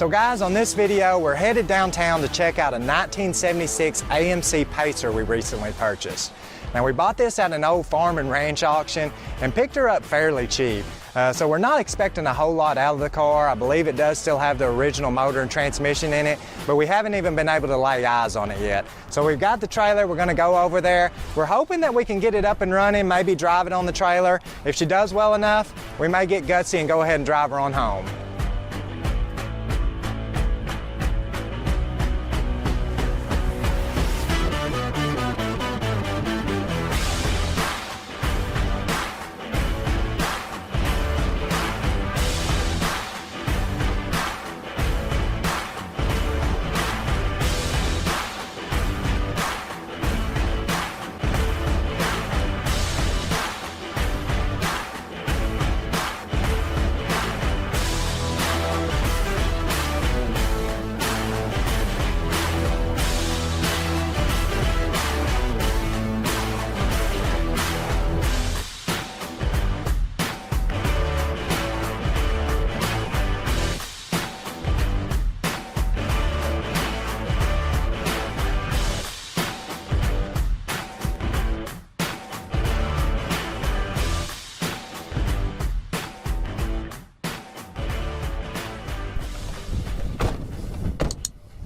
So guys, on this video, we're headed downtown to check out a 1976 AMC Pacer we recently purchased. Now we bought this at an old farm and ranch auction and picked her up fairly cheap. So we're not expecting a whole lot out of the car. I believe it does still have the original motor and transmission in it, but we haven't even been able to lay eyes on it yet. So we've got the trailer, we're gonna go over there. We're hoping that we can get it up and running, maybe drive it on the trailer. If she does well enough, we may get gutsy and go ahead and drive her on home.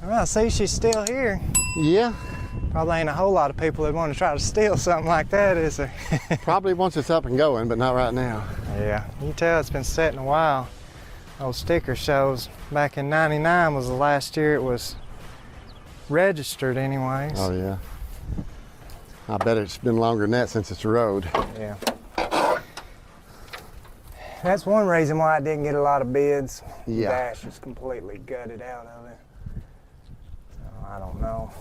Well, I see she's still here. Yeah. Probably ain't a whole lot of people that want to try to steal something like that, is there? Probably once it's up and going, but not right now. Yeah, you can tell it's been sitting a while. Old sticker shows back in '99 was the last year it was registered anyways. Oh yeah. I bet it's been longer than that since it's rode. Yeah. That's one reason why I didn't get a lot of bids. Yeah. The dash is completely gutted out of it. So I don't know.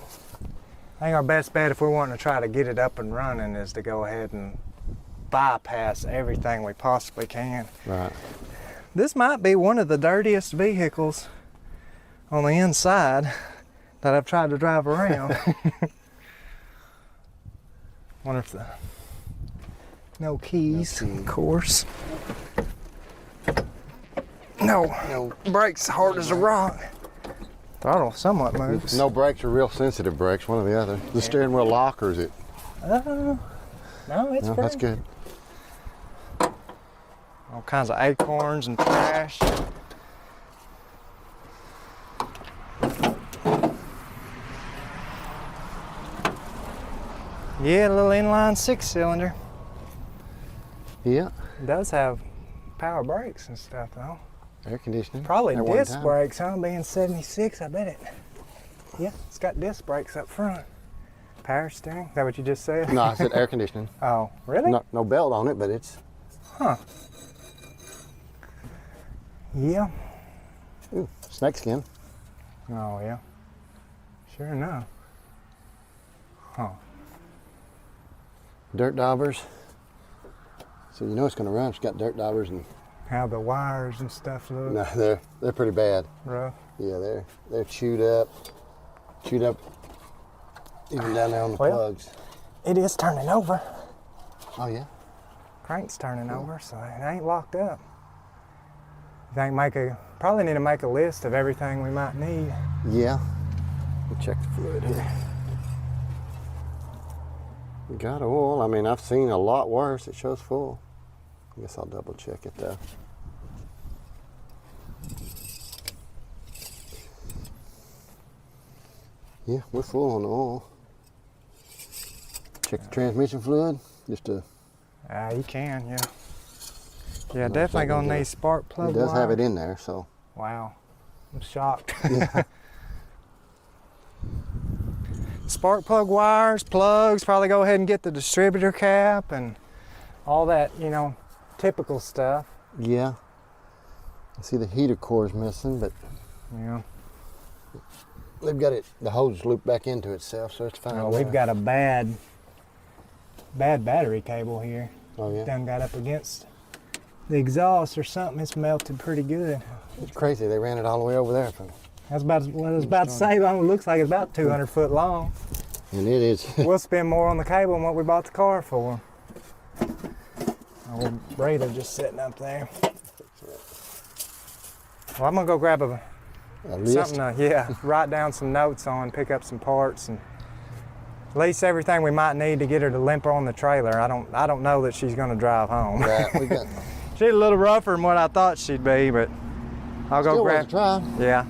I think our best bet if we're wanting to try to get it up and running is to go ahead and bypass everything we possibly can. Right. This might be one of the dirtiest vehicles on the inside that I've tried to drive around. Wonder if the no keys, of course. No brakes, hard as a rock. Throttle somewhat moves. No brakes are real sensitive brakes, one or the other. The steering wheel lock, or is it? No, it's No, free. that's good. All kinds of acorns and trash. Yeah, a little inline 6-cylinder. Yeah. It does have power brakes and stuff though. Air conditioning. Probably at one disc time. brakes, huh? Being 76, I bet it. Yeah, it's got disc brakes up front. Power steering, is that what you just said? No, I said air conditioning. Oh, really? No belt on it, but it's. Huh. Yeah. Ooh, snake skin. Oh, yeah. Sure enough. Huh. Dirt daubers. So you know it's going to run. It's got dirt daubers and. How the wires and stuff look. No, they're pretty bad. Rough. Yeah, they're chewed up even down there on the plugs. It is turning over. Oh yeah. Crank's turning over, so it ain't locked up. I think probably need to make a list of everything we might need. Yeah. We'll check the fluid here. We got oil. I mean, I've seen a lot worse. It shows full. I guess I'll double check it though. Yeah, we're full on oil. Check the transmission fluid, just to. You can, yeah. Yeah, definitely gonna need spark plug. It does wire. have it in there, so. Wow, I'm shocked. Yeah. Spark plug wires, plugs. Probably go ahead and get the distributor cap and all that, typical stuff. Yeah. I see the heater core is missing, but Yeah. they've got it. The hose looped back into itself, so it's fine. Oh, we've got a bad battery cable here. Oh yeah. Done got up against the exhaust or something. It's melted pretty good. It's crazy. They ran it all the way over there from. That's about what I was about to say. It looks like it's about 200 foot long. And it is. We'll spend more on the cable than what we bought the car for. Old breather just sitting up there. Well, I'm gonna go grab a A list? Something to, yeah, write down some notes on, pick up some parts, and at least everything we might need to get her to limp her on the trailer. I don't know that she's going to drive home. Right, we got. She's a little rougher than what I thought she'd be, but I'll go Still grab. worth a try. Yeah,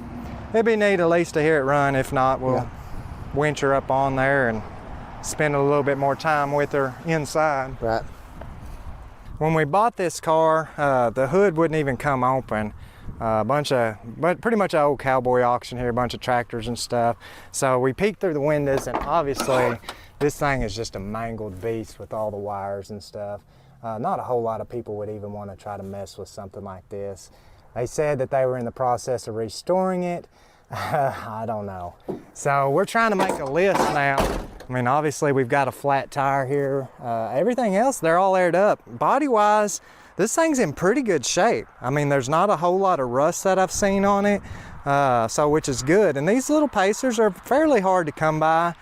it'd be neat at least to hear it run. If not, we'll winch her up on there and spend a little bit more time with her inside. Right. When we bought this car, the hood wouldn't even come open. Pretty much an old cowboy auction here, a bunch of tractors and stuff. So we peeked through the windows, and obviously this thing is just a mangled beast with all the wires and stuff. Not a whole lot of people would even want to try to mess with something like this. They said that they were in the process of restoring it. I don't know. So we're trying to make a list now. I mean, obviously we've got a flat tire here. Everything else, they're all aired up. Body-wise, this thing's in pretty good shape. I mean, there's not a whole lot of rust that I've seen on it, which is good. And these little Pacers are fairly hard to come by.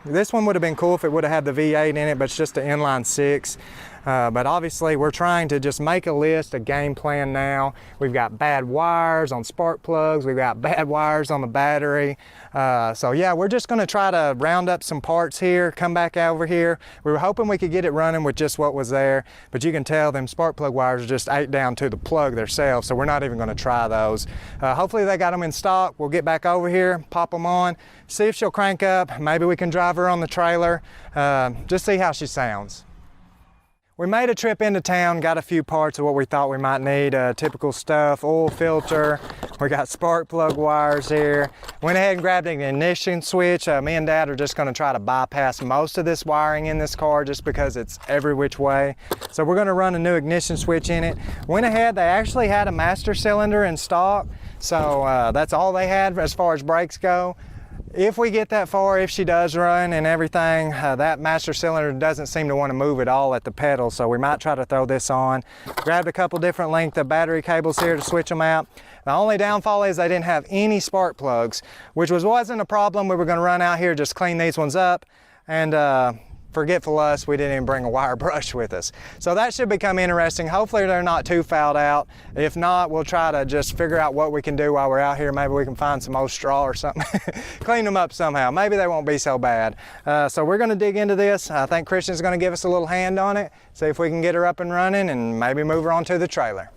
This one would have been cool if it would have had the V8 in it, but it's just an inline 6. But obviously we're trying to just make a list, a game plan now. We've got bad wires on spark plugs. We've got bad wires on the battery. So yeah, we're just gonna try to round up some parts here, come back over here. We were hoping we could get it running with just what was there, but you can tell them spark plug wires are just ate down to the plug themselves, so we're not even gonna try those. Hopefully they got them in stock. We'll get back over here, pop them on, see if she'll crank up. Maybe we can drive her on the trailer, just see how she sounds. We made a trip into town, got a few parts of what we thought we might need, typical stuff, oil filter, we got spark plug wires here. Went ahead and grabbed an ignition switch. Me and Dad are just gonna try to bypass most of this wiring in this car just because it's every which way. So we're gonna run a new ignition switch in it. Went ahead, they actually had a master cylinder in stock, so that's all they had as far as brakes go. If we get that far, if she does run and everything, that master cylinder doesn't seem to want to move at all at the pedal, so we might try to throw this on. Grabbed a couple different length of battery cables here to switch them out. The only downfall is they didn't have any spark plugs, which wasn't a problem. We were going to run out here, just clean these ones up, and forgetful us, we didn't even bring a wire brush with us. So that should become interesting. Hopefully they're not too fouled out. If not, we'll try to just figure out what we can do while we're out here. Maybe we can find some old straw or something, clean them up somehow. Maybe they won't be so bad. So we're gonna dig into this. I think Christian's gonna give us a little hand on it, see if we can get her up and running and maybe move her onto the trailer.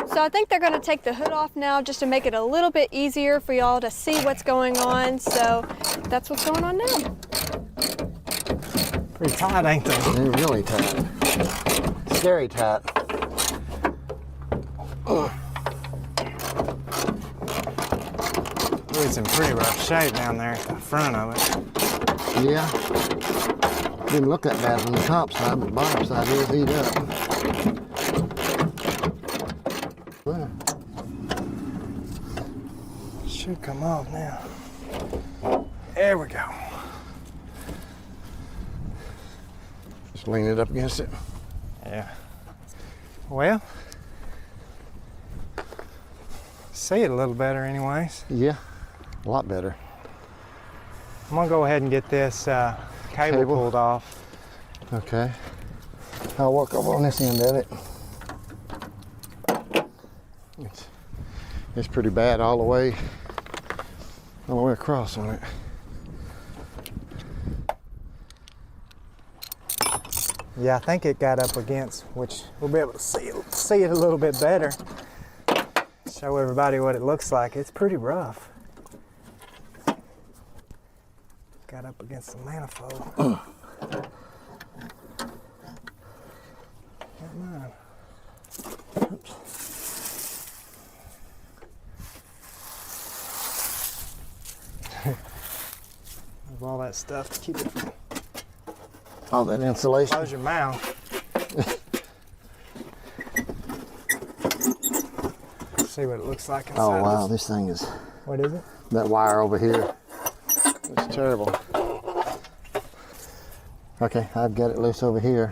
So I think they're going to take the hood off now just to make it a little bit easier for y'all to see what's going on. So that's what's going on now. Pretty tight, ain't they? They're really tight. Scary tight. It's in pretty rough shape down there at the front of it. Yeah. Didn't look that bad from the top side, but the bottom side is eat up. Well, should come off now. There we go. just lean it up against it. Yeah. Well, see it a little better anyways. Yeah, a lot better. I'm gonna go ahead and get this cable pulled off. Okay. I'll work over on this end of it. It's pretty bad all the way across on it. Yeah, I think it got up against, which we'll be able to see it a little bit better. Show everybody what it looks like. It's pretty rough. Got up against the manifold. Not mine. Oops. Move all that stuff to keep it from. All that insulation. Close your mouth. See what it looks like inside. Oh wow, this thing is. What is it? That wire over here. It's terrible. Okay, I've got it loose over here.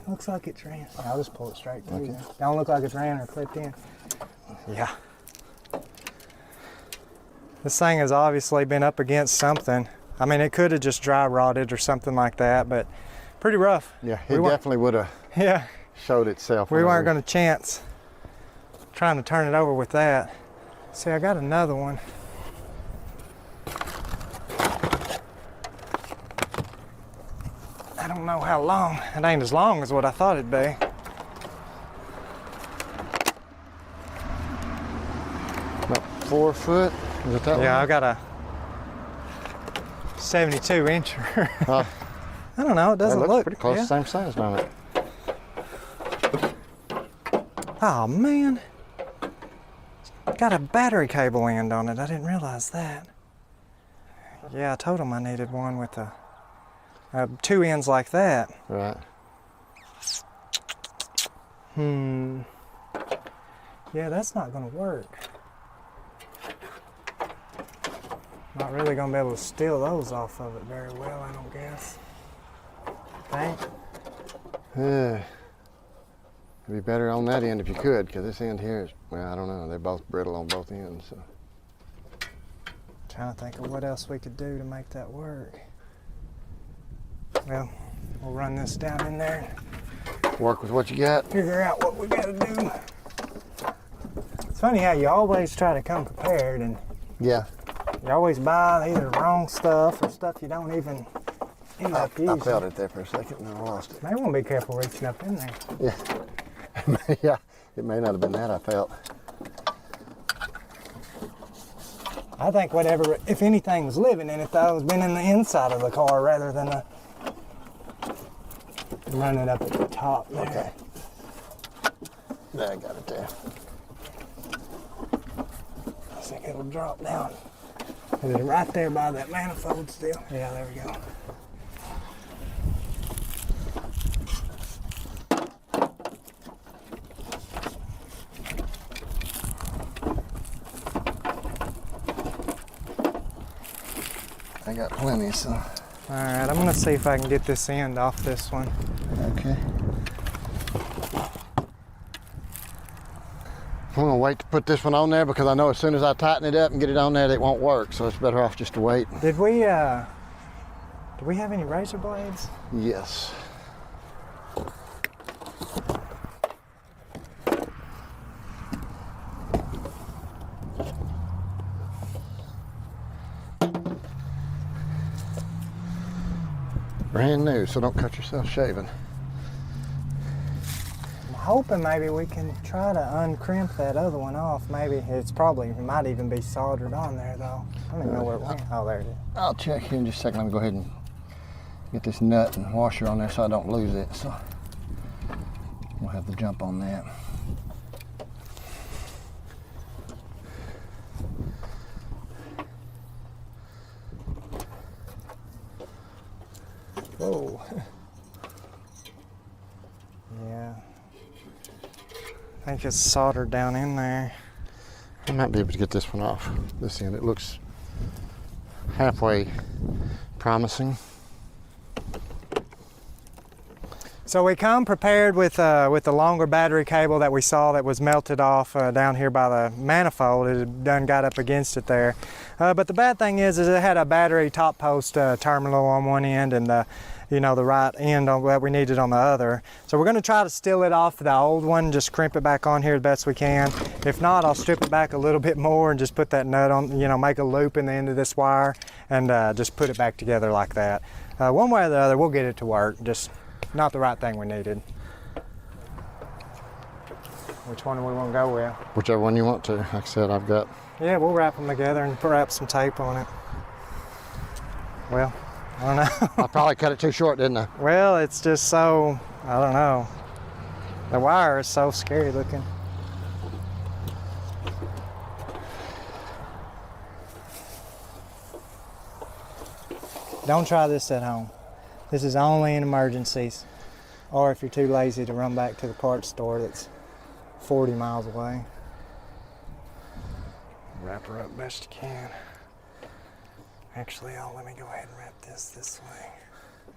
Looks like it's ran. I'll just pull it straight through. Okay. Don't look like it's ran or clipped in. Yeah. This thing has obviously been up against something. I mean, it could have just dry rotted or something like that, but pretty rough. Yeah, it definitely would have showed itself. We weren't going to chance trying to turn it over with that. See, I got another one. I don't know how long. It ain't as long as what I thought it'd be. About 4 foot. Is it that Yeah, one? I got a 72 incher. Uh, I don't know, it that doesn't looks look pretty close, yeah. same size, don't it? Oh man, got a battery cable end on it. I didn't realize that. Yeah, I told him I needed one with a 2 ends like that. Right. Yeah, that's not gonna work. Not really gonna be able to steal those off of it very well, I don't guess. Think? Yeah. It'd be better on that end if you could, because this end here is, well, I don't know. They're both brittle on both ends. So. Trying to think of what else we could do to make that work. Well, we'll run this down in there. Work with what you got. Figure out what we gotta do. It's funny how you always try to come prepared and Yeah. you always buy either the wrong stuff or stuff you don't even end I up using. felt it there for a second and I lost it. Maybe we'll be careful reaching up in there. Yeah. Yeah. It may not have been that I felt. I think whatever, if anything was living in it though, has been in the inside of the car rather than running up at the top there. Okay. There, I got it there. I think it'll drop down. Is it right there by that manifold still? Yeah, there we go. I got plenty, so. All right, I'm gonna see if I can get this end off this one. Okay. I'm gonna wait to put this one on there because I know as soon as I tighten it up and get it on there, it won't work. So it's better off just to wait. Did we have any razor blades? Yes. Brand new, so don't cut yourself shaving. I'm hoping maybe we can try to uncrimp that other one off. Maybe it might even be soldered on there though. I don't even know where it went. Oh, there it is. I'll check here in just a second. I'm gonna go ahead and get this nut and washer on there so I don't lose it. So we'll have the jump on that. Whoa. Yeah. I think it's soldered down in there. I might be able to get this one off. This end, it looks halfway promising. So we come prepared with the longer battery cable that we saw that was melted off down here by the manifold. It had done got up against it there. But the bad thing is it had a battery top post terminal on one end and the right end that we needed on the other. So we're going to try to steal it off the old one, just crimp it back on here the best we can. If not, I'll strip it back a little bit more and just put that nut on, make a loop in the end of this wire and just put it back together like that. One way or the other, we'll get it to work. Just not the right thing we needed. Which one do we want to go with? Whichever one you want to. Like I said, I've got. Yeah, we'll wrap them together and wrap some tape on it. Well, I don't know. I probably cut it too short, didn't I? Well, it's just so, I don't know. The wire is so scary looking. Don't try this at home. This is only in emergencies, or if you're too lazy to run back to the parts store that's 40 miles away. Wrap her up best you can. Actually, let me go ahead and wrap this way.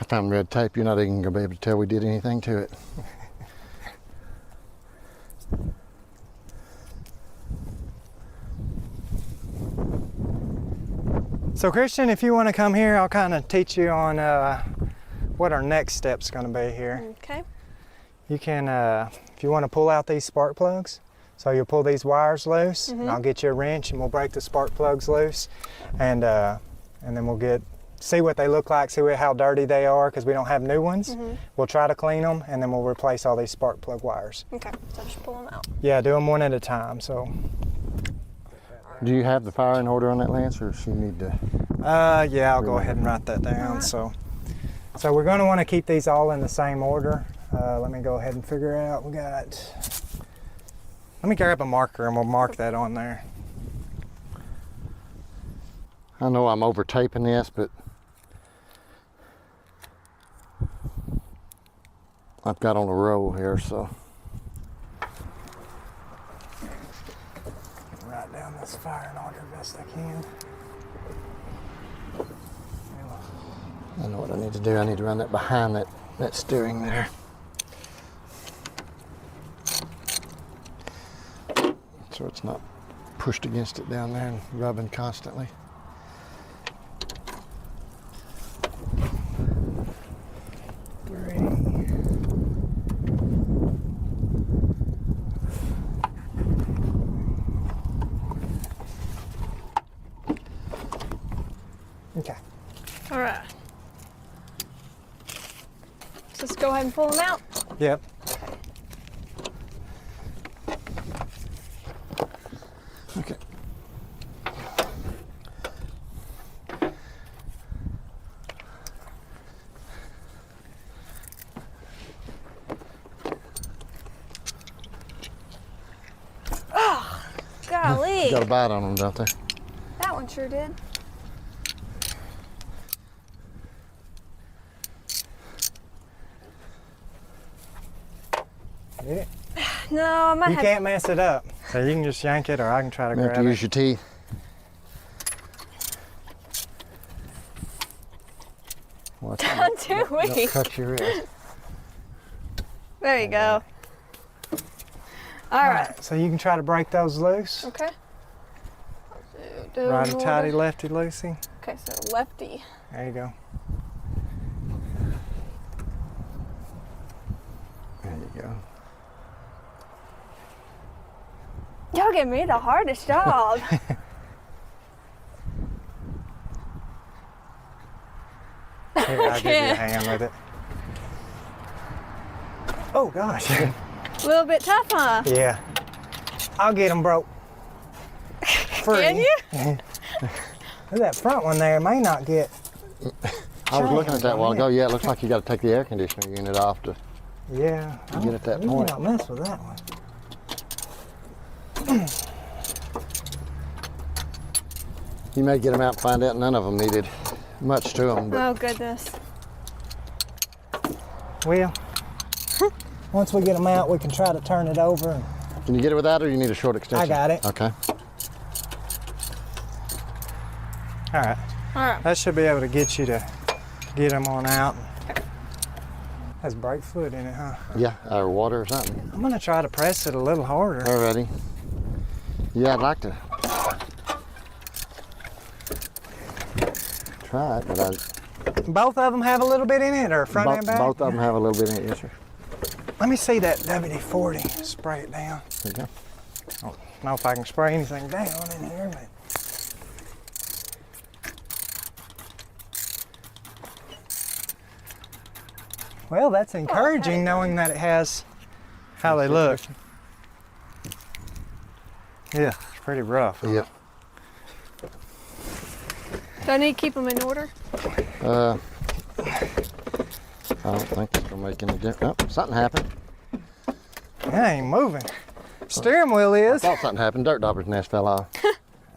I found red tape. You're not even going to be able to tell we did anything to it. So Christian, if you want to come here, I'll kind of teach you on what our next step's going to be here. Okay. You can, if you want to pull out these spark plugs, So you'll pull these wires loose, and I'll get you a wrench, and we'll break the spark plugs loose, and then we'll see what they look like, see how dirty they are, because we don't have new ones. We'll try to clean them, and then we'll replace all these spark plug wires. Okay, so just pull them out. Yeah, do them one at a time. So. Do you have the firing order on that, Lance, or does she need to? Yeah, I'll go ahead and write that down. Right. So we're going to want to keep these all in the same order. Let me go ahead and figure out. Let me grab a marker and we'll mark that on there. I know I'm over taping this, but I've got on a roll here, so. Write down this firing order best I can. I know what I need to do. I need to run that behind that steering there. So it's not pushed against it down there and rubbing constantly. Okay. All right. So let's go ahead and pull them out. Yep. Okay. Oh, golly. You got a bite on them, don't they? That one sure did. Yeah. No, I might You have. can't mess it up. So you can just yank it, or I can try to You grab have to it. use your teeth. Watch out. Not too Don't weak. cut your wrist. There you go. All right. So you can try to break those loose. Okay. Do Righty more tighty, of it. lefty loosey. Okay, so lefty. There you go. There you go. Y'all give me the hardest job. Here, I'll give you a hand with it. Oh gosh. A little bit tough, huh? Yeah. I'll get them broke. Free. Can you? That front one there may not get. I was looking at that a while ago. Yeah, it looks like you got to take the air conditioner unit off to Yeah. get at that We point. may not mess with that one. You may get them out and find out none of them needed much to them. But Oh, goodness. Well, once we get them out, we can try to turn it over. And can you get it without, or you need a short extension? I got it. Okay. all right. All right. That should be able to get you to get them on out. Has brake fluid in it, huh? Yeah, or water or something. I'm gonna try to press it a little harder. Alrighty. Yeah, I'd like to try it, but Both of them have a little bit in it, or front and back? both of them have a little bit in it, yes, sir. Let me see that WD-40. Spray it down. There you go. I don't know if I can spray anything down in here, but. Well, that's encouraging knowing that it has how they look. Yeah, it's pretty rough. Yep. Do I need to keep them in order? I don't think it's gonna make any difference. Oh, something happened. It ain't moving. Steering wheel I is. thought something happened. Dirt dauber's nest fell off.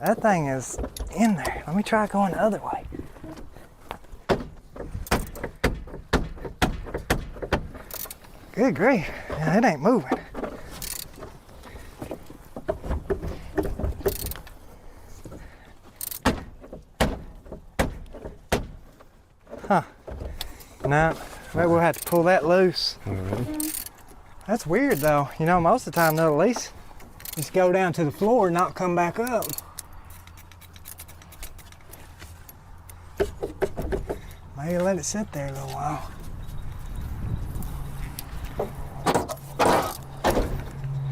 That thing is in there. Let me try going the other way. Good grief. Yeah, it ain't moving. Huh. No, maybe we'll have to pull that loose. Alrighty. That's weird though. You know, most of the time they'll at least just go down to the floor and not come back up. Maybe let it sit there a little while.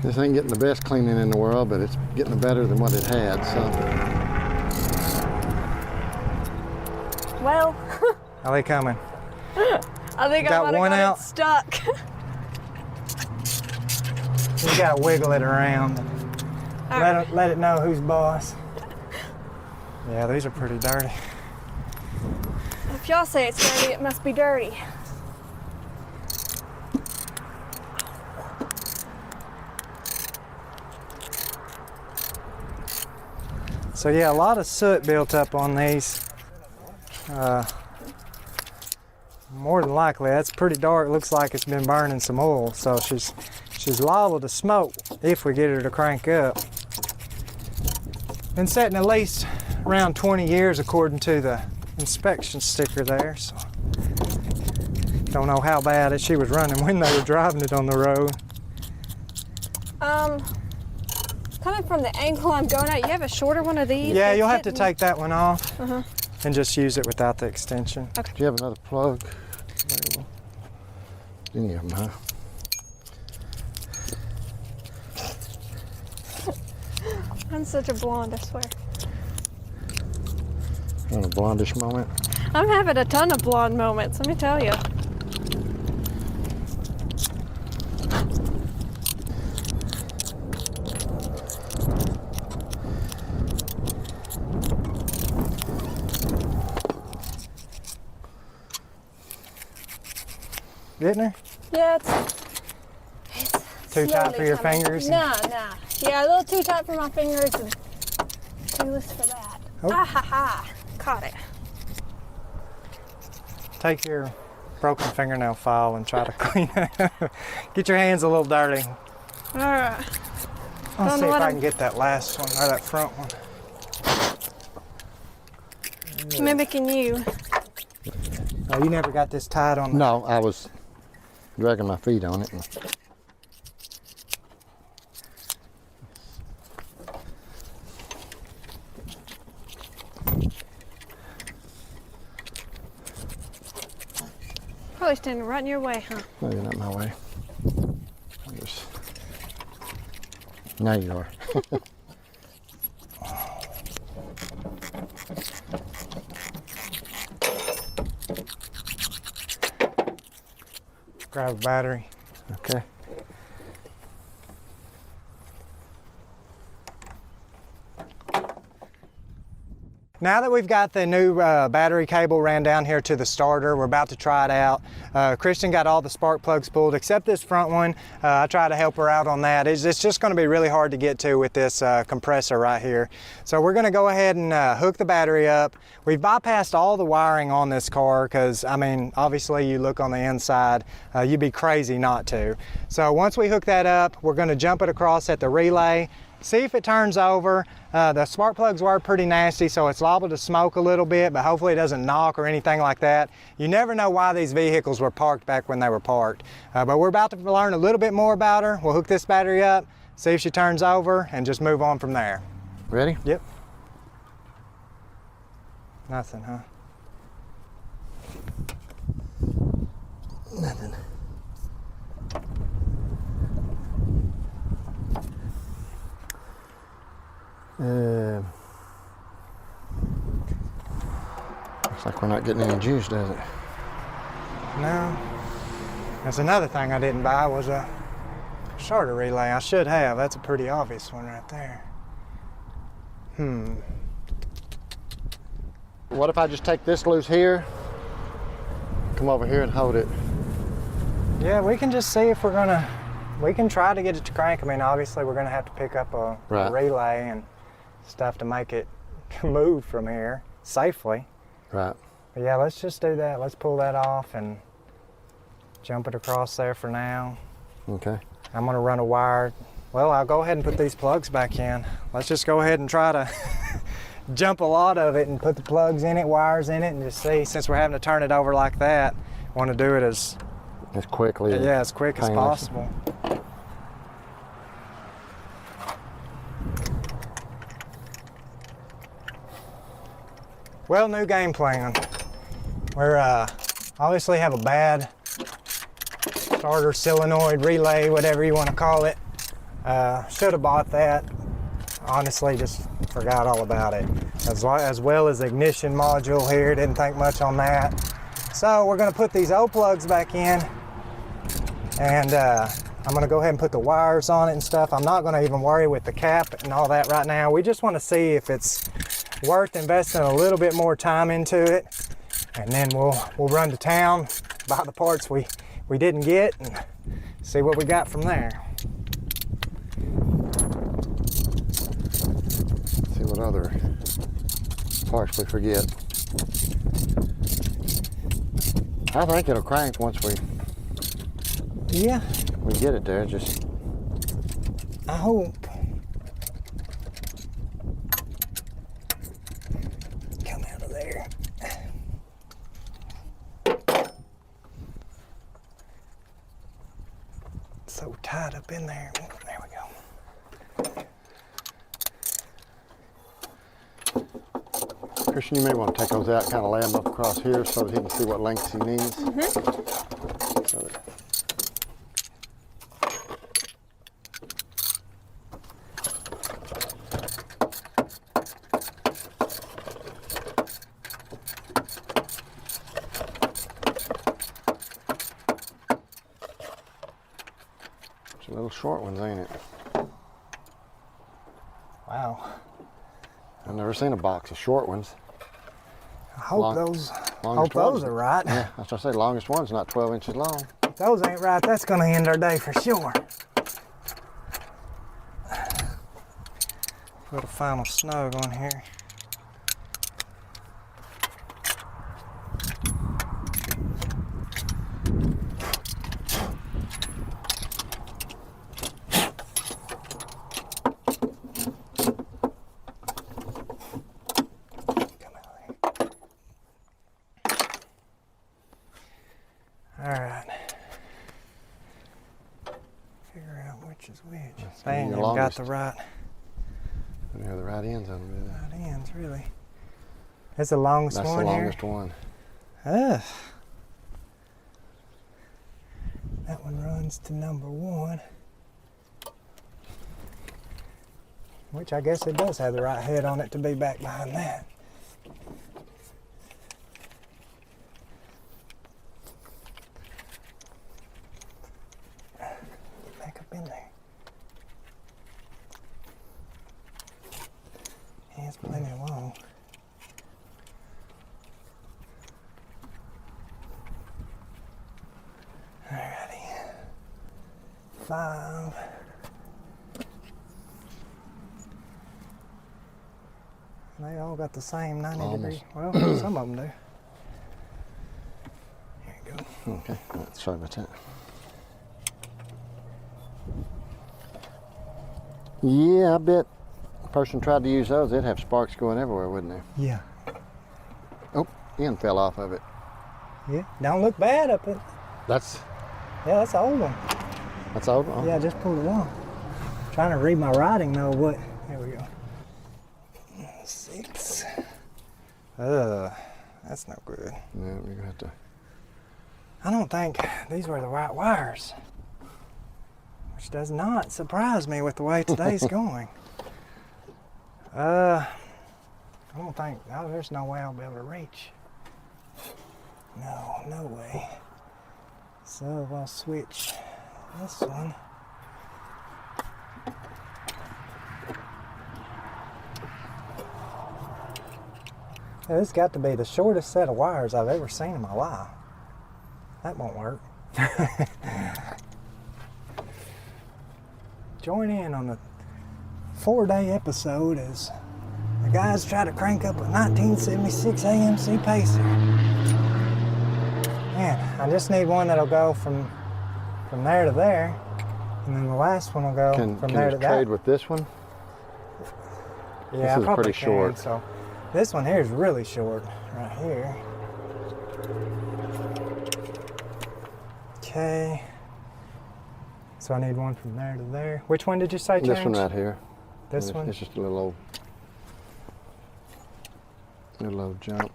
This ain't getting the best cleaning in the world, but it's getting better than what it had, so. Well, Are they coming? I think I might have got it stuck. You gotta wiggle it around. Let it know who's boss. Yeah, these are pretty dirty. If y'all say it's dirty, it must be dirty. So yeah, a lot of soot built up on these. More than likely, that's pretty dark. Looks like it's been burning some oil. So she's liable to smoke if we get her to crank up. Been setting at least around 20 years according to the inspection sticker there. So don't know how bad she was running when they were driving it on the road. Coming from the angle I'm going at, you have a shorter one of these? Yeah, you'll have to take that one off and just use it without the extension. Okay. Do you have another plug available? Any of them, huh? I'm such a blonde, I swear. On a blondish moment. I'm having a ton of blonde moments, let me tell you. Getting her? Yeah, it's too tight for your fingers? Nah. Yeah, a little too tight for my fingers and too loose for that. Oh. Ah ha ha, caught it. Take your broken fingernail file and try to clean it. Get your hands a little dirty. All right. I'll see if I can get that last one, or that front one. Mimicking you. Oh, you never got this tied on the... No, I was dragging my feet on it. Probably standing right in your way, huh? No, you're not my way. Now you are. Grab a battery. Okay. Now that we've got the new battery cable ran down here to the starter, we're about to try it out. Christian got all the spark plugs pulled except this front one. I tried to help her out on that. It's just going to be really hard to get to with this compressor right here. So we're going to go ahead and hook the battery up. We've bypassed all the wiring on this car because, I mean, obviously you look on the inside, you'd be crazy not to. So once we hook that up, we're going to jump it across at the relay, see if it turns over. The spark plugs were pretty nasty, so it's liable to smoke a little bit, but hopefully it doesn't knock or anything like that. You never know why these vehicles were parked back when they were parked. But we're about to learn a little bit more about her. We'll hook this battery up, see if she turns over, and just move on from there. Ready? Yep. Nothing, huh? Nothing. Looks like we're not getting any juice, does it? No. That's another thing I didn't buy was a starter relay. I should have. That's a pretty obvious one right there. What if I just take this loose here, come over here and hold it? Yeah, we can just see if we're gonna, we can try to get it to crank. I mean, obviously we're gonna have to pick up a relay and stuff to make it move from here safely. Right. But yeah, let's just do that. Let's pull that off and jump it across there for now. Okay. I'm gonna run a wire. Well, I'll go ahead and put these plugs back in. Let's just go ahead and try to jump a lot of it and put the plugs in it, wires in it, and just see, since we're having to turn it over like that, I want to do it as quickly. Yeah, as quick as possible. Well, new game plan. We're obviously have a bad starter solenoid relay, whatever you want to call it. Should have bought that. Honestly, just forgot all about it. As well as the ignition module here, didn't think much on that. So we're gonna put these old plugs back in, and I'm gonna go ahead and put the wires on it and stuff. I'm not gonna even worry with the cap and all that right now. We just wanna see if it's worth investing a little bit more time into it, and then we'll run to town, buy the parts we didn't get, and see what we got from there. See what other parts we forget. I think it'll crank once we get it there. Just I hope. Come out of there. It's so tight up in there. There we go. Christian, you may want to take those out, kind of lay them up across here so that he can see what lengths he needs. So that it's a little short ones, ain't it? Wow. I've never seen a box of short ones. I hope those are right. Yeah, that's what I say. Longest one's not 12 inches long. If those ain't right, that's gonna end our day for sure. Put a final snug on here. Alright. Figure out which is which. They ain't even got the right. They have the right ends on them. Right ends, really. That's the longest one here? That's the longest one. Ugh. That one runs to number 1. Which I guess it does have the right head on it to be back behind that. Back up in there. Yeah, it's plenty long. Alrighty. 5. They all got the same 90 degree. Well, some of them do. Here you go. Okay, sorry about that. Yeah, I bet a person tried to use those, they'd have sparks going everywhere, wouldn't they? Yeah. Oh, end fell off of it. Yeah. Don't look bad up it. That's an old one. That's old one? Yeah, I just pulled it off. Trying to read my writing though. What? There we go. 6. That's no good. Yeah, we're gonna have to. I don't think these were the right wires. Which does not surprise me with the way today's going. I don't think, there's no way I'll be able to reach. No way. So I'll switch this one. This has got to be the shortest set of wires I've ever seen in my life. That won't work. Join in on the 4-day episode as the guys try to crank up a 1976 AMC Pacer. Man, I just need one that'll go from there to there, and then the last one will go from there to that. Can you trade with this one? Yeah, this I probably pretty short. can. So this one here is really short, right here. Okay. So I need one from there to there. Which one did you say, This one right here. This one? It's just a little old jump.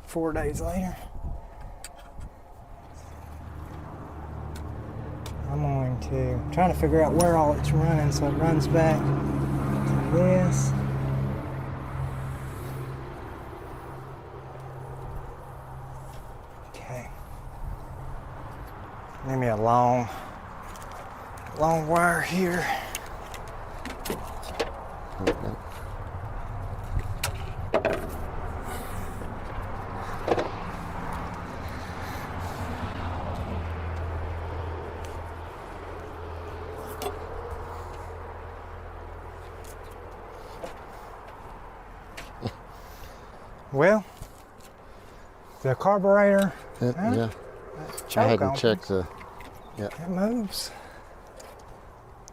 4 days later. I'm going to trying to figure out where all it's running, so it runs back to this. Okay. Give me a long wire here. Okay. Well, the carburetor. Yeah. I Choke hadn't on checked the. It moves.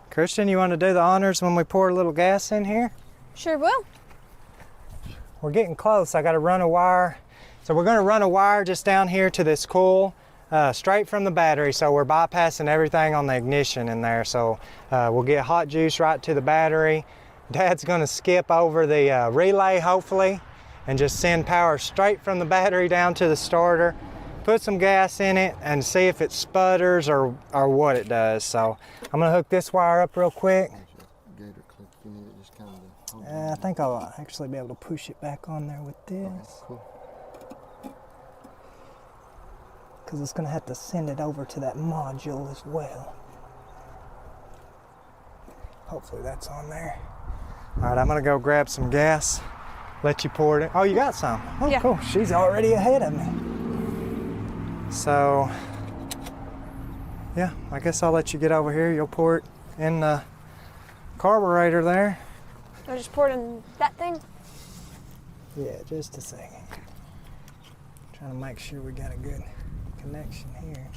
Christian, you want to do the honors when we pour a little gas in here? Sure will. We're getting close. I got to run a wire. So we're going to run a wire just down here to this coil, straight from the battery. So we're bypassing everything on the ignition in there. So we'll get hot juice right to the battery. Dad's going to skip over the relay, hopefully, and just send power straight from the battery down to the starter. Put some gas in it and see if it sputters or what it does. So I'm going to hook this wire up real quick. I think I'll actually be able to push it back on there with this. Because it's going to have to send it over to that module as well. Hopefully that's on there. All right, I'm going to go grab some gas. Let you pour it in. Oh, you got some? Oh, yeah. Cool. She's already ahead of me. So, yeah, I guess I'll let you get over here. You'll pour it in the carburetor there. I just poured in that thing. Yeah, just a second. Trying to make sure we got a good connection here.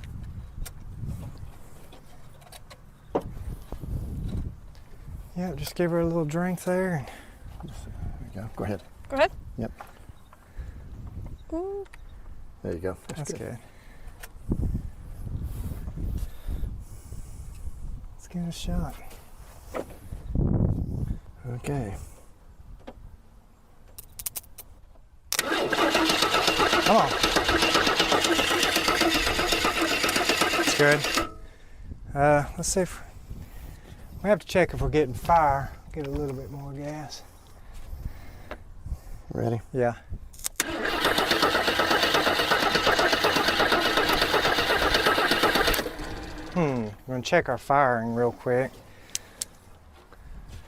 Yeah, just give her a little drink there. There you go. Go ahead. Go ahead. Yep. Mm. There you go. That's good. Let's give it a shot. Okay. Come on. That's good. Let's see if we have to check if we're getting fire. Get a little bit more gas. Ready? Yeah. We're gonna check our firing real quick.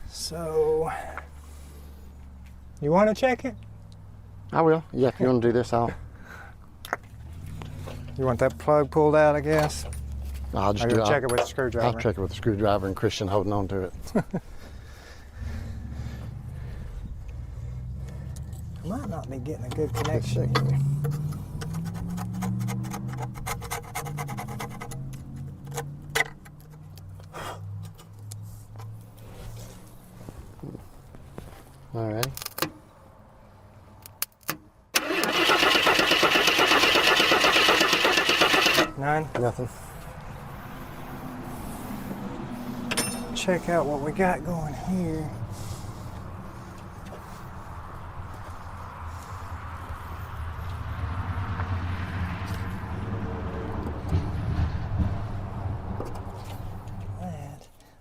So, you want to check it? I will. Yeah, if you want to do this, I'll. You want that plug pulled out, I guess? I'll just Or do you'll it. check it with a screwdriver. I'll check it with the screwdriver and Christian holding on to it. I might not be getting a good connection. All right. None. Nothing. Check out what we got going here.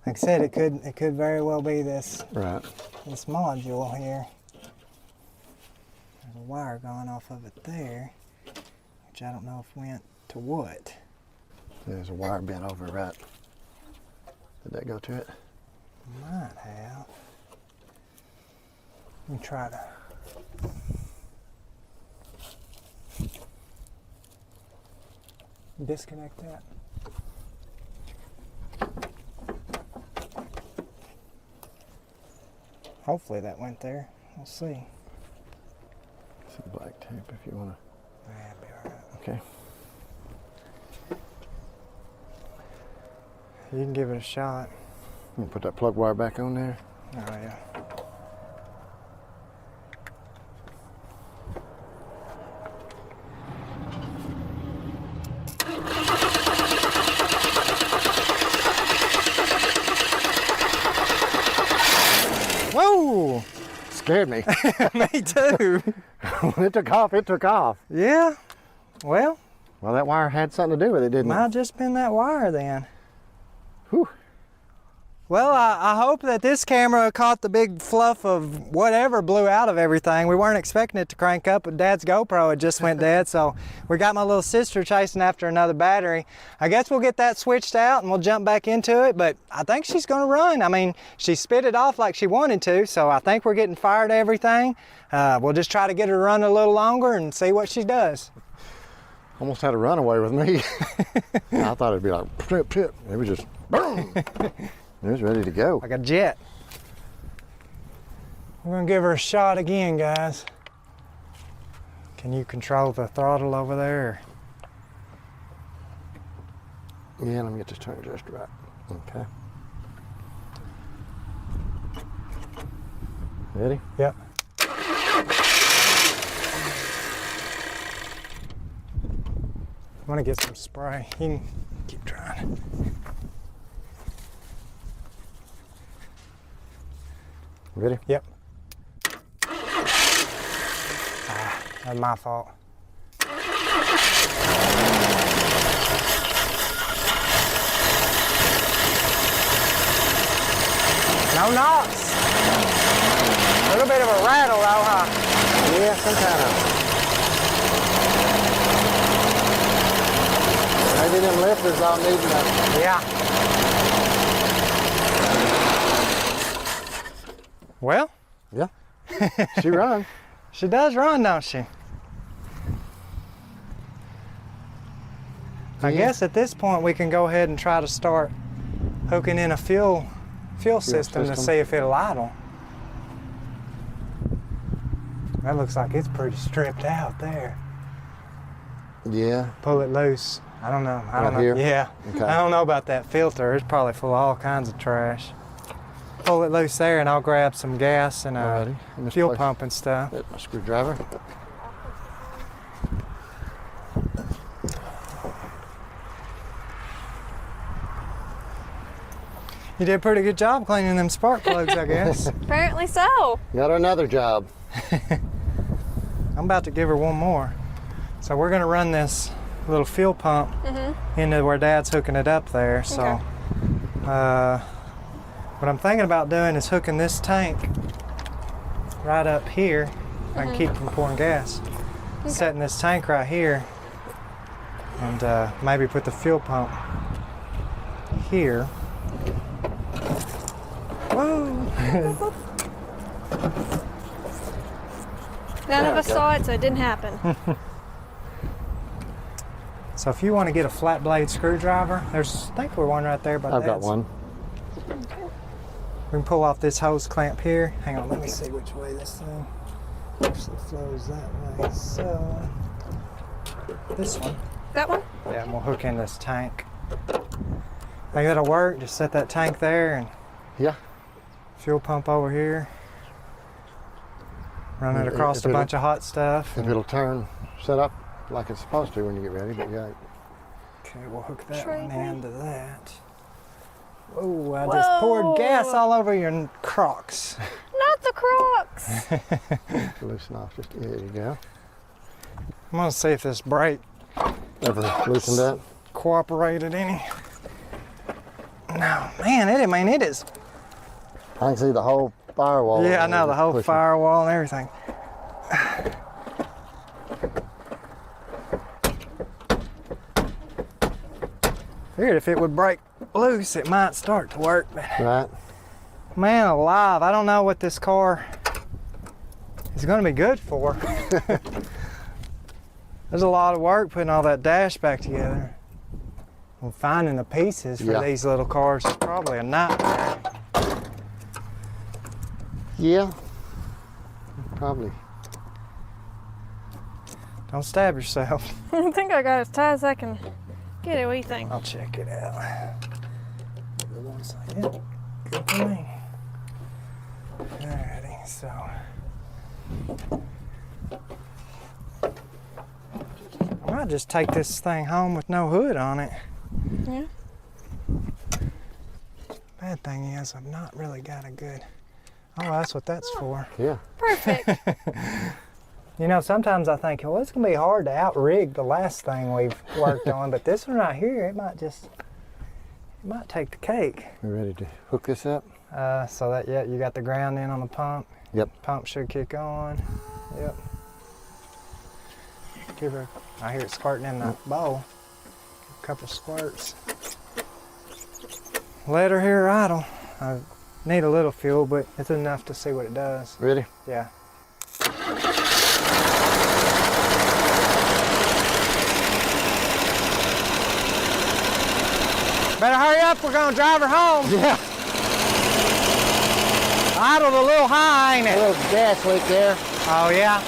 Like I said, it could very well be this module here. There's a wire going off of it there, which I don't know if went to what. There's a wire bent over, right? Did that go to it? Might have. Let me try to. Disconnect that. Hopefully that went there. We'll see. Some black tape if you want to. That'd be all right. Okay. You can give it a shot. You put that plug wire back on there. Oh yeah. Whoa! Scared me. Me too. When it took off, it took off. Yeah, well, That wire had something to do with it, didn't might have just been that wire then. Whew. Well, I hope that this camera caught the big fluff of whatever blew out of everything. We weren't expecting it to crank up, but Dad's GoPro had just went dead, so we got my little sister chasing after another battery. I guess we'll get that switched out and we'll jump back into it, but I think she's gonna run. I mean, she spit it off like she wanted to, so I think we're getting fired everything. We'll just try to get her to run a little longer and see what she does. Almost had a runaway with me. I thought it'd be like, trip. It was just, boom. It was ready to go. Like a jet. We're gonna give her a shot again, guys. Can you control the throttle over there? Yeah, let me get this turned just right. Okay. Ready? Yep. I want to get some spray. You can keep trying. Ready? Yep. That's my fault. No knocks. A little bit of a rattle though, huh? Yeah, some kind of. Maybe them lifters all need nothing. Yeah. Well, Yeah. She run. she does run, don't she? I guess at this point we can go ahead and try to start hooking in a fuel system to see if it'll idle. That looks like it's pretty stripped out there. Yeah. Pull it loose. I don't know. I don't know. Here? Yeah. Okay. I don't know about that filter. It's probably full of all kinds of trash. Pull it loose there and I'll grab some gas and a Alrighty. And this fuel place- pump and stuff. Get my screwdriver. You did a pretty good job cleaning them spark plugs, I guess. Apparently so. Got her another job. I'm about to give her one more. So we're gonna run this little fuel pump into where Dad's hooking it up there. So Okay. what I'm thinking about doing is hooking this tank right up here. If I can keep from pouring gas. Setting this tank right here and maybe put the fuel pump here. Whoa! None of us saw it, so it didn't happen. So if you want to get a flat blade screwdriver, I think there's one right there by I've got Dad's. one. We can pull off this hose clamp here. Hang on, let me see which way this thing actually flows that way. So, this one. That one? Yeah, and we'll hook in this tank. Think that'll work? Just set that tank there and Yeah. fuel pump over here. Run it across a bunch of hot stuff. If it'll turn, set up like it's supposed to when you get ready, but yeah. Okay, we'll hook that Tray one thing. into that. Oh, I just poured gas all over your Crocs. Not the Crocs. Loosen off just, there you go. I'm gonna see if this brake Ever loosened up? cooperated any. No, man, it is. I can see the whole firewall. Yeah, I know, the whole Pushing. firewall and everything. Figured if it would break loose, it might start to work, but Right. man alive, I don't know what this car is gonna be good for. There's a lot of work putting all that dash back together. Well, finding the pieces for Yeah. these little cars is probably a nightmare. Yeah. Probably. Don't stab yourself. I think I got as tight as I can get it. What do you think? I'll check it out. The one side, yeah, good for me. Alrighty, so. I might just take this thing home with no hood on it. Yeah. Bad thing is, I've not really got a good. Oh, that's what that's for. Yeah. Perfect. You know, sometimes I think, well, it's going to be hard to out-rig the last thing we've worked on, but this one right here, it might take the cake. We ready to hook this up? So that, yeah, you got the ground in on the pump. Yep. Pump should kick on. Yep. Give her, I hear it squirting in the bowl. A couple squirts. Let her here idle. I need a little fuel, but it's enough to see what it does. Ready? Yeah. Better hurry up, we're gonna drive her home. Yeah. Idled a little high, ain't A it? little gas leak there. Oh yeah.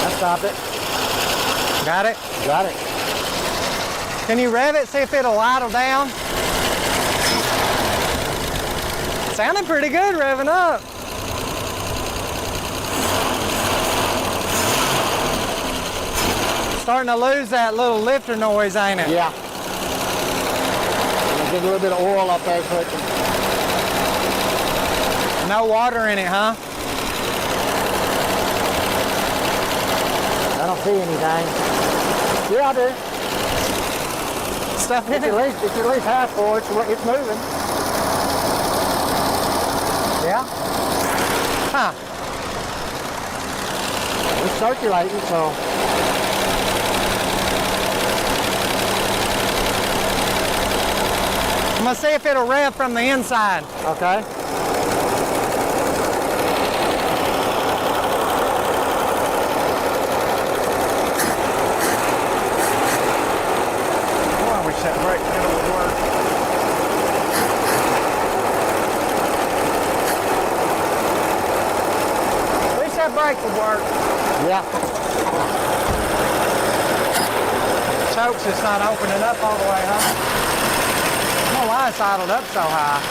I stopped it. Got it? Got it. Can you rev it, see if it'll idle down? Sounded pretty good revving up. Starting to lose that little lifter noise, ain't it? Yeah. Get a little bit of oil up there so it can... No water in it, huh? I don't see anything. Yeah, I do. Stuff in It's it? at least half full. It's moving. Yeah? Huh. It's circulating, so... I'm gonna see if it'll rev from the inside. Okay. Oh, I wish that brake pedal would work. Wish that brake would work. Yeah. Choke's just not opening up all the way, huh? I don't know why it's idled up so high.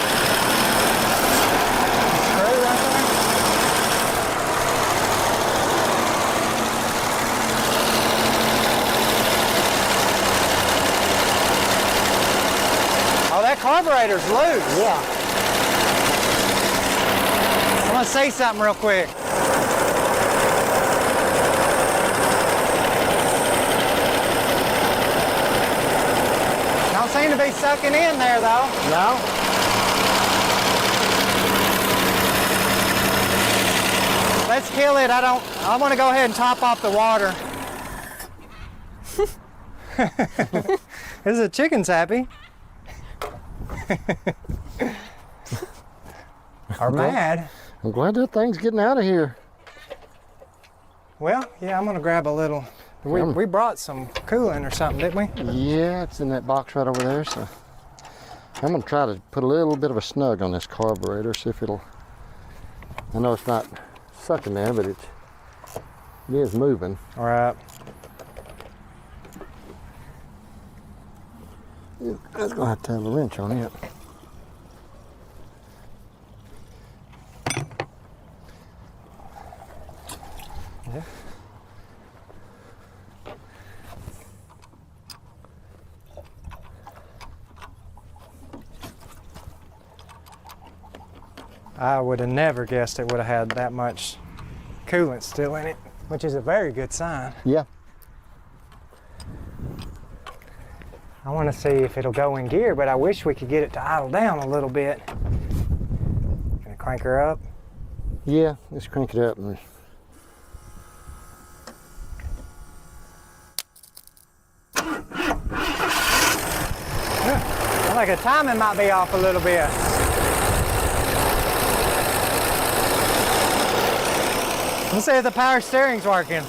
Screw right there. Oh, that carburetor's loose. Yeah. I'm gonna say something real quick. Don't seem to be sucking in there though. No? Let's kill it. I want to go ahead and top off the water. This is a chicken's happy. Or mad. I'm glad that thing's getting out of here. Well, yeah, I'm gonna grab a little. We brought some coolant or something, didn't we? Yeah, it's in that box right over there, so I'm gonna try to put a little bit of a snug on this carburetor, see if it'll, I know it's not sucking there, but it is moving. All right. I was gonna have to have a wrench on it. Yeah. I would have never guessed it would have had that much coolant still in it, which is a very good sign. Yeah. I want to see if it'll go in gear, but I wish we could get it to idle down a little bit. Gonna crank her up. Yeah, let's crank it up. And I like the timing might be off a little bit. Let's see if the power steering's working.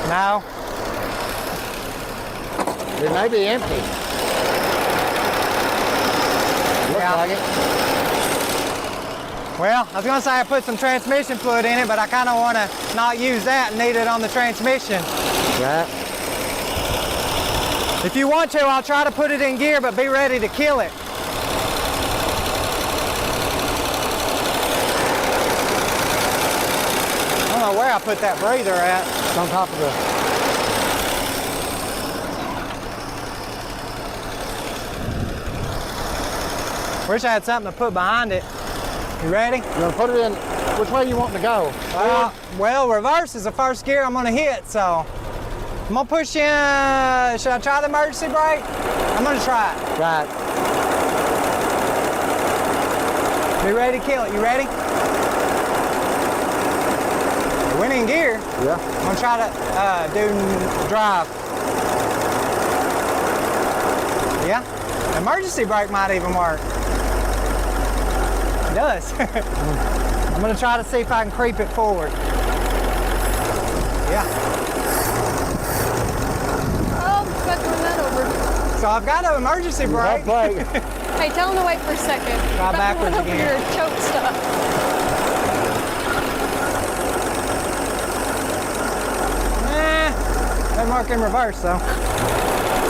No. it may be empty. Looks like it. Well, I was gonna say I put some transmission fluid in it, but I kind of want to not use that and need it on the transmission. Right. If you want to, I'll try to put it in gear, but be ready to kill it. I don't know where I put that breather at. It's on top of the Wish I had something to put behind it. You ready? You gonna put it in, which way you want to go? Well, reverse is the first gear I'm gonna hit, so I'm gonna push in. Should I try the emergency brake? I'm gonna try it. Right. Be ready to kill it. You ready? It went in gear. Yeah. I'm gonna try to do drive. Yeah? Emergency brake might even work. It does. I'm gonna try to see if I can creep it forward. Yeah. Oh, got to run that over. So I've got an emergency brake. Hey, tell him to wait for a second. Try backwards over again. your choke stuff. Doesn't work in reverse though.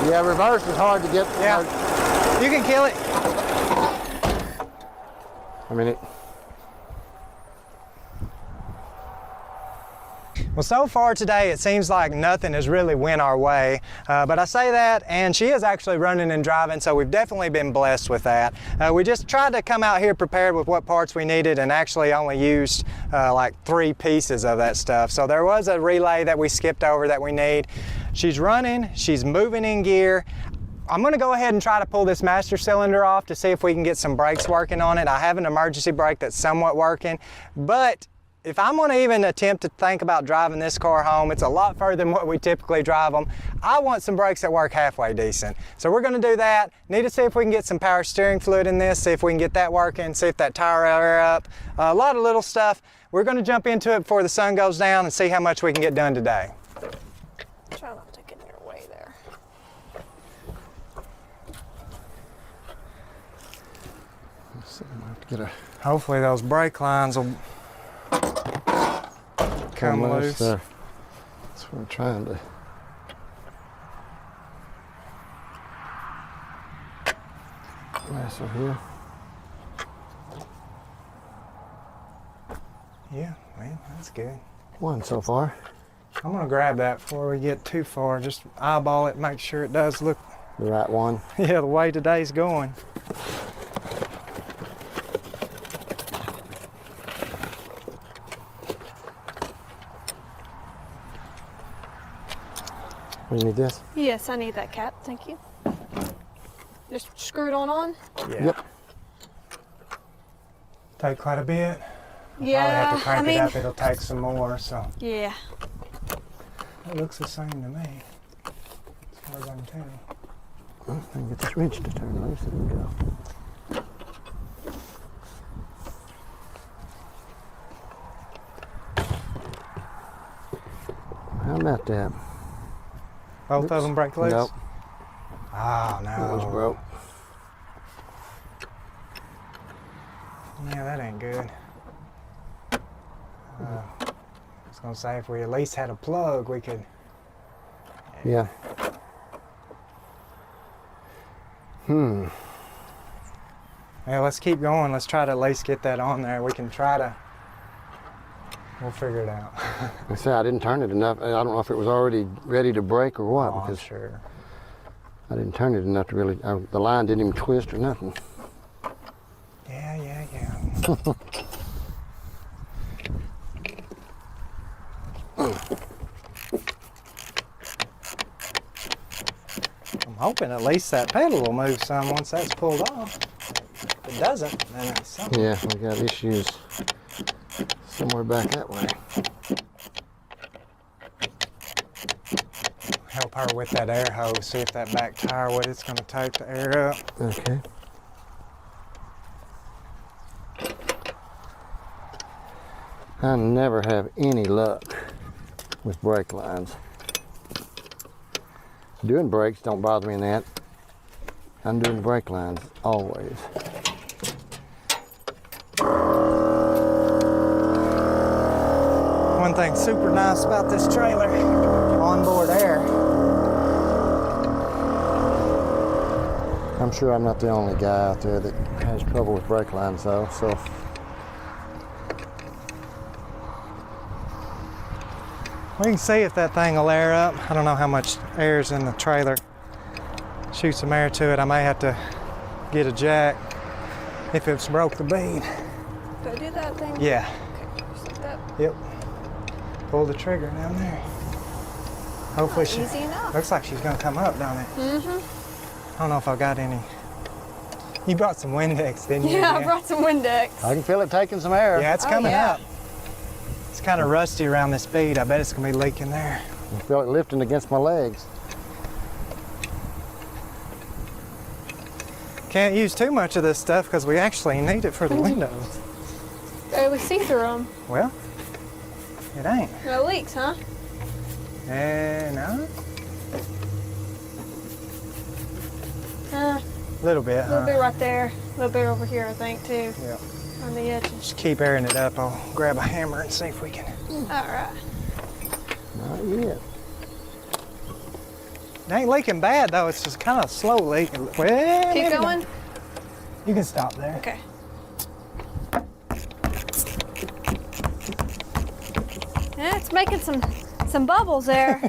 Yeah, reverse is hard to get. Yeah. You can kill it. I mean, Well, so far today, it seems like nothing has really went our way, but I say that, and she is actually running and driving, so we've definitely been blessed with that. We just tried to come out here prepared with what parts we needed and actually only used like 3 pieces of that stuff. So there was a relay that we skipped over that we need. She's running, she's moving in gear. I'm gonna go ahead and try to pull this master cylinder off to see if we can get some brakes working on it. I have an emergency brake that's somewhat working, but if I'm gonna even attempt to think about driving this car home, it's a lot further than what we typically drive them. I want some brakes that work halfway decent. So we're gonna do that. Need to see if we can get some power steering fluid in this, see if we can get that working, see if that tire air up. A lot of little stuff. We're gonna jump into it before the sun goes down and see how much we can get done today. Try not to get in your way there. let's see, I might have to get a Hopefully those brake lines will come loose. there. That's what I'm trying to. Nice one here. Yeah, man, that's good. One so far. I'm gonna grab that before we get too far. Just eyeball it, make sure it does look, The right one. yeah, the way today's going. You need this? Yes, I need that cap. Thank you. Just screw it on. Yeah. Yep. Take quite a bit. Yeah, Probably have to crank I mean, it up, it'll take some more, so. yeah. It looks the same to me, as far as I can tell. Well, I can get this wrench to turn loose. There we go. How about that? Both of them break loose? Nope. Oh, no. That was broke. Yeah, that ain't good. I was gonna say if we at least had a plug, we could. Yeah. Yeah, let's keep going. Let's try to at least get that on there. We can try to. We'll figure it out. I say I didn't turn it enough. I don't know if it was already ready to break or what, Oh, because sure. I didn't turn it enough to really. The line didn't even twist or nothing. Yeah. I'm hoping at least that pedal will move some once that's pulled off. If it doesn't, then it's something. Yeah, we got issues somewhere back that way. Help her with that air hose, see if that back tire, what it's going to take to air up. Okay. I never have any luck with brake lines. Doing brakes don't bother me in that. I'm doing the brake lines always. One thing super nice about this trailer, onboard air. I'm sure I'm not the only guy out there that has trouble with brake lines though, so. We can see if that thing will air up. I don't know how much air is in the trailer. Shoot some air to it. I may have to get a jack. if it's broke the bead. Do I do that thing? Yeah. Okay, just like that. Yep. Pull the trigger down there. Hopefully she. Easy enough. Looks like she's gonna come up, don't it? Mm-hmm. I don't know if I got any. You brought some Windex, didn't you? Yeah, I brought some Windex. I can feel it taking some air. Yeah, it's coming yeah. up. It's kind of rusty around this bead. I bet it's gonna be leaking there. I feel it lifting against my legs. Can't use too much of this stuff because we actually need it for the windows. Barely see through them. Well, it ain't. No leaks, huh? No. A Little bit, little bit right there. A little bit over here, I think, too. Yeah. On the edges. Just keep airing it up. I'll grab a hammer and see if we can. All right. Not yet. It ain't leaking bad though. It's just kind of slow leaking. Well, Keep maybe going? not. You can stop there. Okay. Yeah, it's making some bubbles there.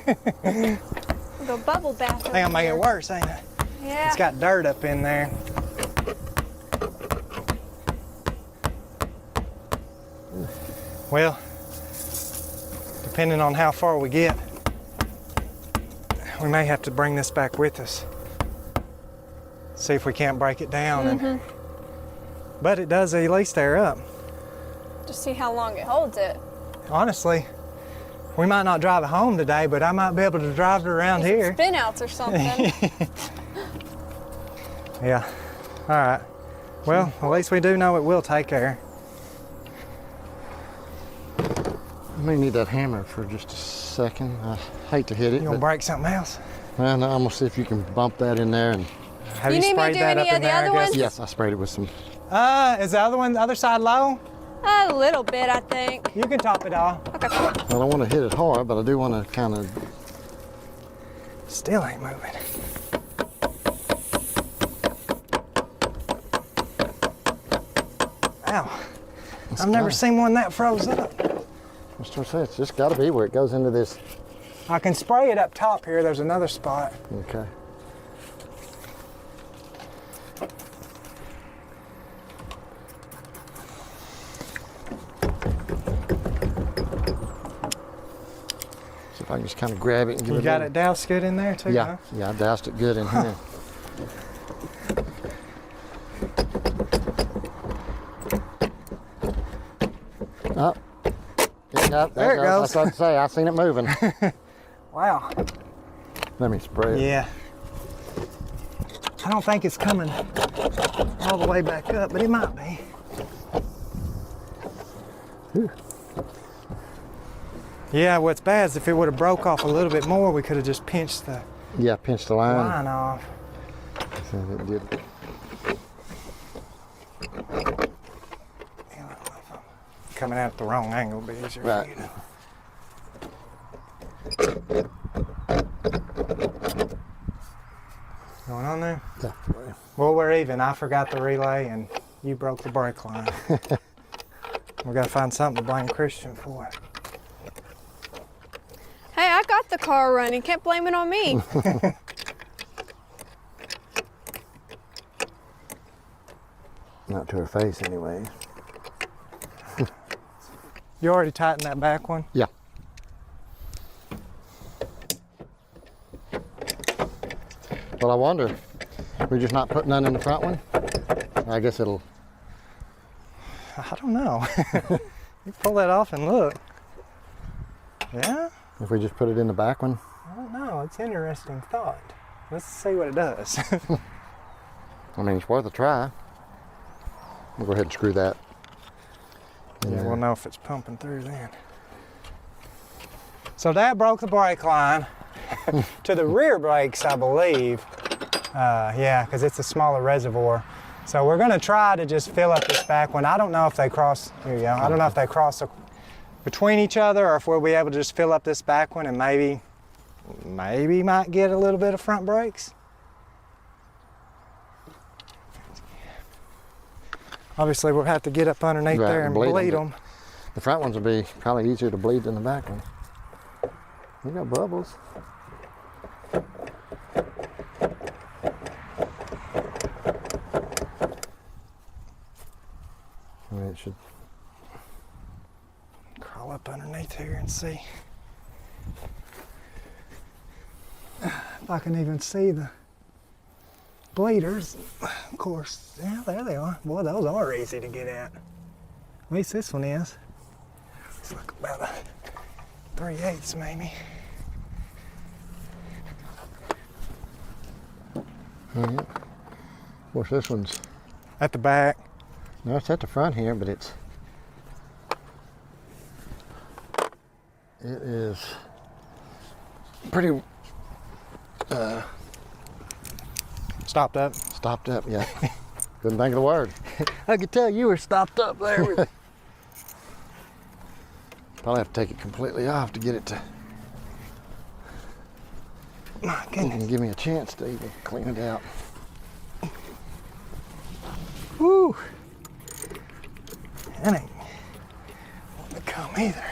The bubble bath. I think I'll make it worse, ain't it? Yeah. It's got dirt up in there. Well, depending on how far we get, we may have to bring this back with us. See if we can't break it down. But it does at least air up. Just see how long it holds it. Honestly, we might not drive it home today, but I might be able to drive it around here. Spin outs or something. Yeah. All right. Well, at least we do know it will take air. I may need that hammer for just a second. I hate to hit it. You gonna But, break something else? well, no, I'm gonna see if you can bump that in there. And Have You you, need me to sprayed do that any up of in the there? other I guess? ones? yes, I sprayed it with some. Is the other side low? A little bit, I think. You can top it off. Okay. I don't want to hit it hard, but I do want to kind of. Still ain't moving. Ow. I've never seen one that froze up. What's to say? It's just got to be where it goes into this. I can spray it up top here. There's another spot. Okay. See if I can just kind of grab it and give You it a got little- it doused good in there too, Yeah, huh? yeah, I doused it good in here. Oh, There it goes. That's what I'd say. I seen it moving. Wow. Let me spray it. Yeah. I don't think it's coming all the way back up, but it might be. Whew. Yeah, what's bad is if it would have broke off a little bit more, we could have just pinched the Yeah, pinch the line. line off. See if it did. Coming out at the wrong angle would be easier Right. for you to. Going on there? Yeah. Well, we're even. I forgot the relay and you broke the brake line. We gotta find something to blame Christian for. Hey, I got the car running. Can't blame it on me. Not to her face, anyway. You already tightened that back one? Yeah. Well, I wonder, we're just not putting none in the front one? I guess it'll. I don't know. You pull that off and look. Yeah? If we just put it in the back one. I don't know. It's an interesting thought. Let's see what it does. I mean, it's worth a try. We'll go ahead and screw that. Yeah, we'll know if it's pumping through then. So that broke the brake line to the rear brakes, I believe. Yeah, because it's a smaller reservoir. So we're going to try to just fill up this back one. I don't know if they cross. Here you go. I don't know if they cross between each other or if we'll be able to just fill up this back one and maybe might get a little bit of front brakes. Obviously, we'll have to get up underneath Right, there and bleed 'em, bleed but- them. The front ones will be probably easier to bleed than the back one. We got bubbles. it should. Crawl up underneath here and see if I can even see the bleeders. Of course, yeah, there they are. Boy, those are easy to get at. At least this one is. It's like about a 3/8 maybe. Of course, this one's At the back. no, it's at the front here, but it is pretty Stopped up. stopped up. Yeah, couldn't think of the word. I could tell you were stopped up there. Probably have to take it completely off to get it to My goodness. even give me a chance to even clean it out. Woo! That ain't wanting to come either.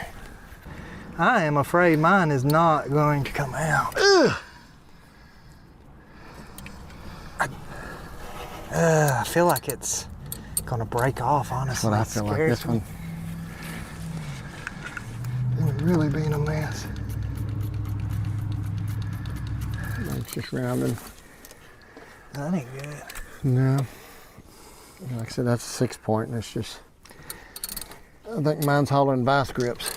I am afraid mine is not going to come out. Ugh. I feel like it's gonna break off, honestly. That's what I feel like. Scares This me. one, It would really be in a mess. it's just rounding. That ain't good. No. Like I said, that's a 6-point, and it's just, I think mine's hollering vice grips.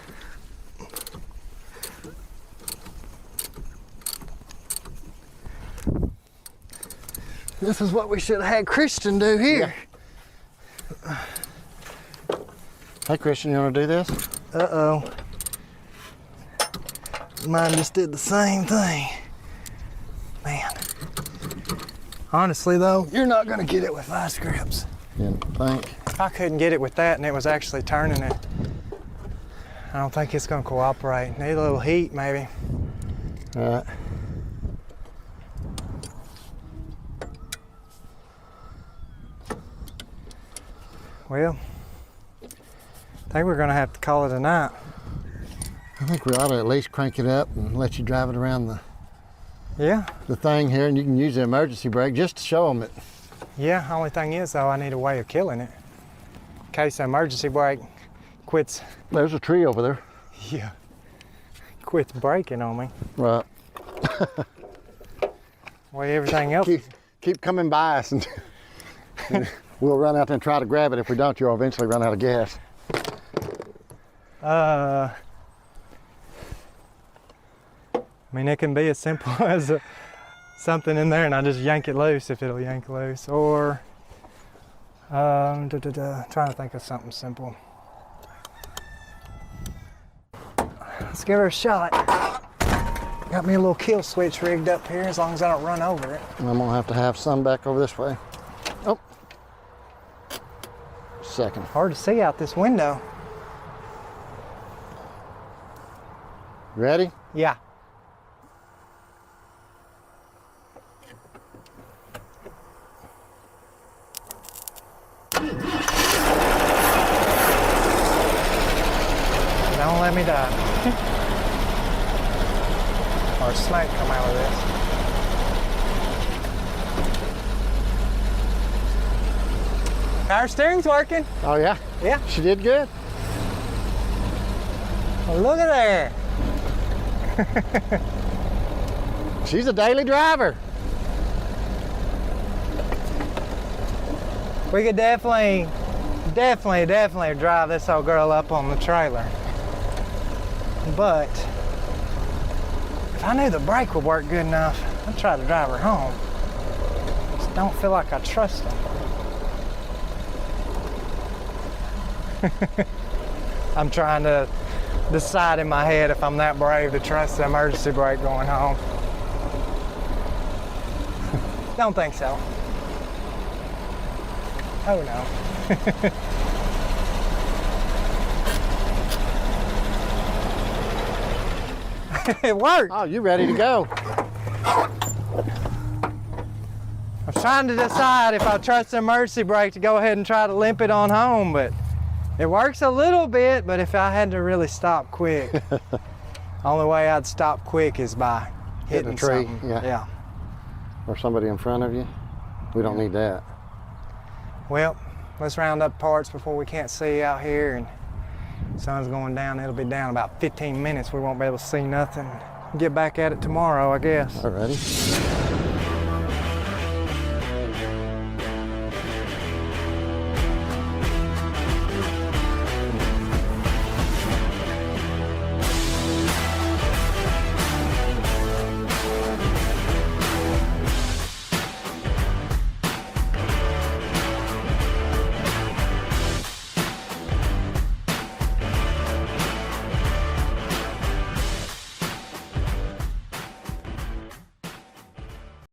This is what we should have had Christian do here. Hey Christian, you want to do this? Uh-oh. Mine just did the same thing. Man. Honestly though, you're not gonna get it with vice grips. You think? If I couldn't get it with that and it was actually turning it, I don't think it's gonna cooperate. Need a little heat maybe. All right. Well, I think we're gonna have to call it a night. I think we ought to at least crank it up and let you drive it around Yeah, the thing here, and you can use the emergency brake just to show them it. yeah. Only thing is though, I need a way of killing it. In case the emergency brake quits, There's a tree over there. yeah, quits braking on me. Right. Well, everything else. Keep coming by us, and we'll run out there and try to grab it. If we don't, you'll eventually run out of gas. I mean, it can be as simple as something in there and I just yank it loose if it'll yank loose. Or, trying to think of something simple. Let's give her a shot. Got me a little kill switch rigged up here as long as I don't run over it. And I'm gonna have to have some back over this way. Oh. Second. Hard to see out this window. Ready? Yeah. Don't let me die. Or a snake come out of this. Power steering's working. Oh yeah? Yeah. She did good. Well, look at there. She's a daily driver. We could definitely drive this old girl up on the trailer. But if I knew the brake would work good enough, I'd try to drive her home. Just don't feel like I trust them. I'm trying to decide in my head if I'm that brave to trust the emergency brake going home. Don't think so. Oh no. It worked. Oh, you ready to go? I was trying to decide if I trust the emergency brake to go ahead and try to limp it on home, but it works a little bit, but if I had to really stop quick, only way I'd stop quick is by hitting a tree, something. yeah. Or somebody in front of you. We don't need that. Well, let's round up parts before we can't see out here, and sun's going down. It'll be down about 15 minutes. We won't be able to see nothing. Get back at it tomorrow, I guess. Alrighty.